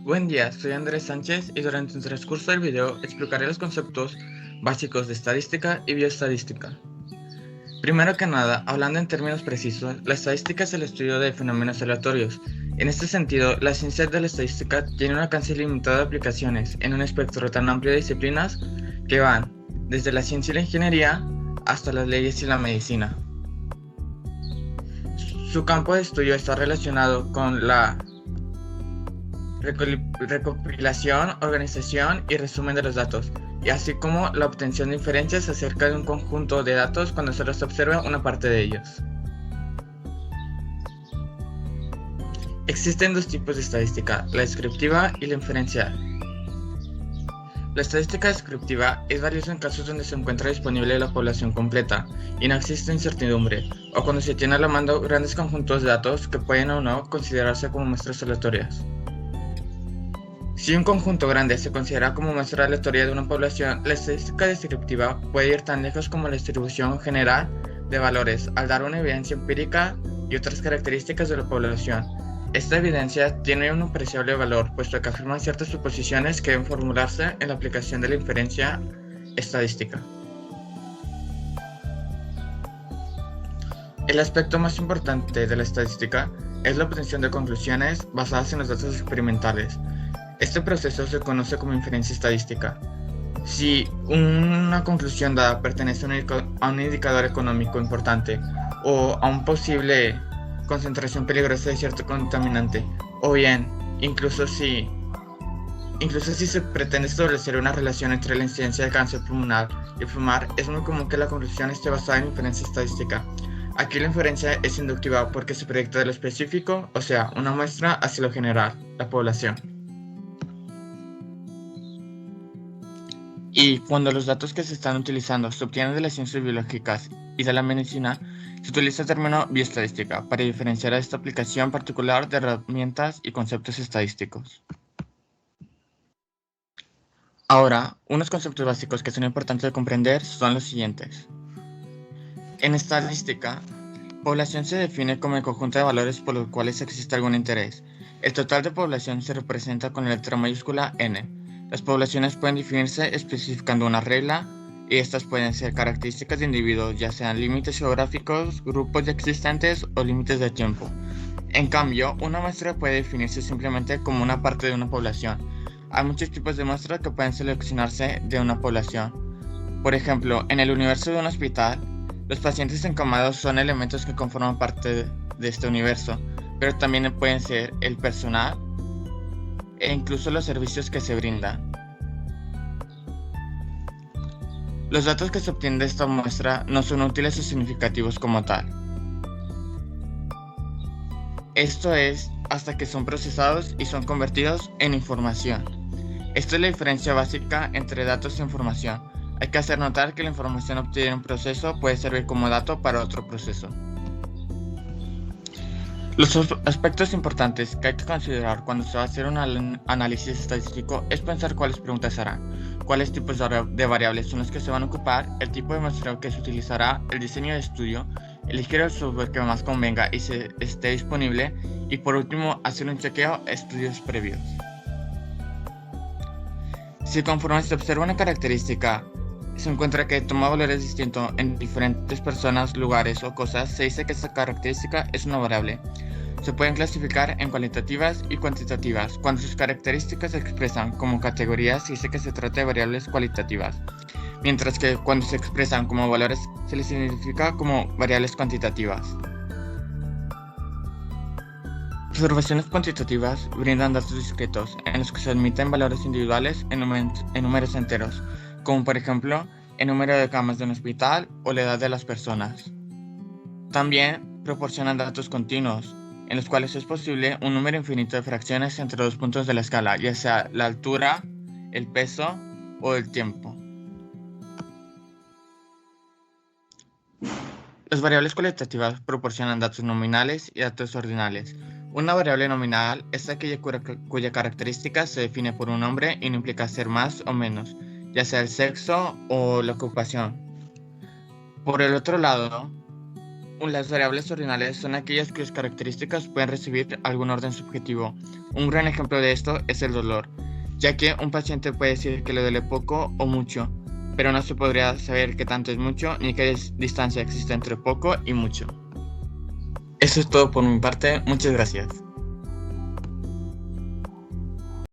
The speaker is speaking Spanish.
Buen día, soy Andrés Sánchez y durante el transcurso del video explicaré los conceptos básicos de estadística y bioestadística. Primero que nada, hablando en términos precisos, la estadística es el estudio de fenómenos aleatorios. En este sentido, la ciencia de la estadística tiene un alcance limitado de aplicaciones en un espectro tan amplio de disciplinas que van desde la ciencia y la ingeniería hasta las leyes y la medicina. Su campo de estudio está relacionado con la recopilación, organización y resumen de los datos, y así como la obtención de inferencias acerca de un conjunto de datos cuando solo se observa una parte de ellos. Existen dos tipos de estadística, la descriptiva y la inferencial. La estadística descriptiva es valiosa en casos donde se encuentra disponible la población completa y no existe incertidumbre, o cuando se tiene a la mano grandes conjuntos de datos que pueden o no considerarse como muestras aleatorias. Si un conjunto grande se considera como muestra aleatoria de una población, la estadística descriptiva puede ir tan lejos como la distribución general de valores al dar una evidencia empírica y otras características de la población. Esta evidencia tiene un apreciable valor, puesto que afirma ciertas suposiciones que deben formularse en la aplicación de la inferencia estadística. El aspecto más importante de la estadística es la obtención de conclusiones basadas en los datos experimentales. Este proceso se conoce como inferencia estadística. Si una conclusión dada pertenece a un indicador económico importante o a una posible concentración peligrosa de cierto contaminante, o bien, incluso si se pretende establecer una relación entre la incidencia de cáncer pulmonar y fumar, es muy común que la conclusión esté basada en inferencia estadística. Aquí la inferencia es inductiva porque se proyecta de lo específico, o sea, una muestra, hacia lo general, la población. Y cuando los datos que se están utilizando se obtienen de las ciencias biológicas y de la medicina, se utiliza el término bioestadística para diferenciar a esta aplicación particular de herramientas y conceptos estadísticos. Ahora, unos conceptos básicos que son importantes de comprender son los siguientes. En estadística, población se define como el conjunto de valores por los cuales existe algún interés. El total de población se representa con la letra mayúscula n. Las poblaciones pueden definirse especificando una regla, y estas pueden ser características de individuos, ya sean límites geográficos, grupos ya existentes o límites de tiempo. En cambio, una muestra puede definirse simplemente como una parte de una población. Hay muchos tipos de muestras que pueden seleccionarse de una población. Por ejemplo, en el universo de un hospital, los pacientes encamados son elementos que conforman parte de este universo, pero también pueden ser el personal e incluso los servicios que se brindan. Los datos que se obtienen de esta muestra no son útiles o significativos como tal. Esto es, hasta que son procesados y son convertidos en información. Esta es la diferencia básica entre datos e información. Hay que hacer notar que la información obtenida en un proceso puede servir como dato para otro proceso. Los aspectos importantes que hay que considerar cuando se va a hacer un análisis estadístico es pensar cuáles preguntas se harán, cuáles tipos de variables son los que se van a ocupar, el tipo de muestreo que se utilizará, el diseño de estudio, elegir el software que más convenga y esté disponible, y por último hacer un chequeo a estudios previos. Si conforme se observa una característica se encuentra que toma valores distintos en diferentes personas, lugares o cosas, se dice que esta característica es una variable. Se pueden clasificar en cualitativas y cuantitativas. Cuando sus características se expresan como categorías, se dice que se trata de variables cualitativas, mientras que cuando se expresan como valores se les significa como variables cuantitativas. Observaciones cuantitativas brindan datos discretos en los que se admiten valores individuales en números enteros, como por ejemplo el número de camas de un hospital o la edad de las personas. También proporcionan datos continuos, en los cuales es posible un número infinito de fracciones entre dos puntos de la escala, ya sea la altura, el peso o el tiempo. Las variables cualitativas proporcionan datos nominales y datos ordinales. Una variable nominal es aquella cuya característica se define por un nombre y no implica ser más o menos, ya sea el sexo o la ocupación. Por el otro lado, Las variables ordinales son aquellas cuyas características pueden recibir algún orden subjetivo. Un gran ejemplo de esto es el dolor, ya que un paciente puede decir que le duele poco o mucho, pero no se podría saber qué tanto es mucho ni qué distancia existe entre poco y mucho. Eso es todo por mi parte, muchas gracias.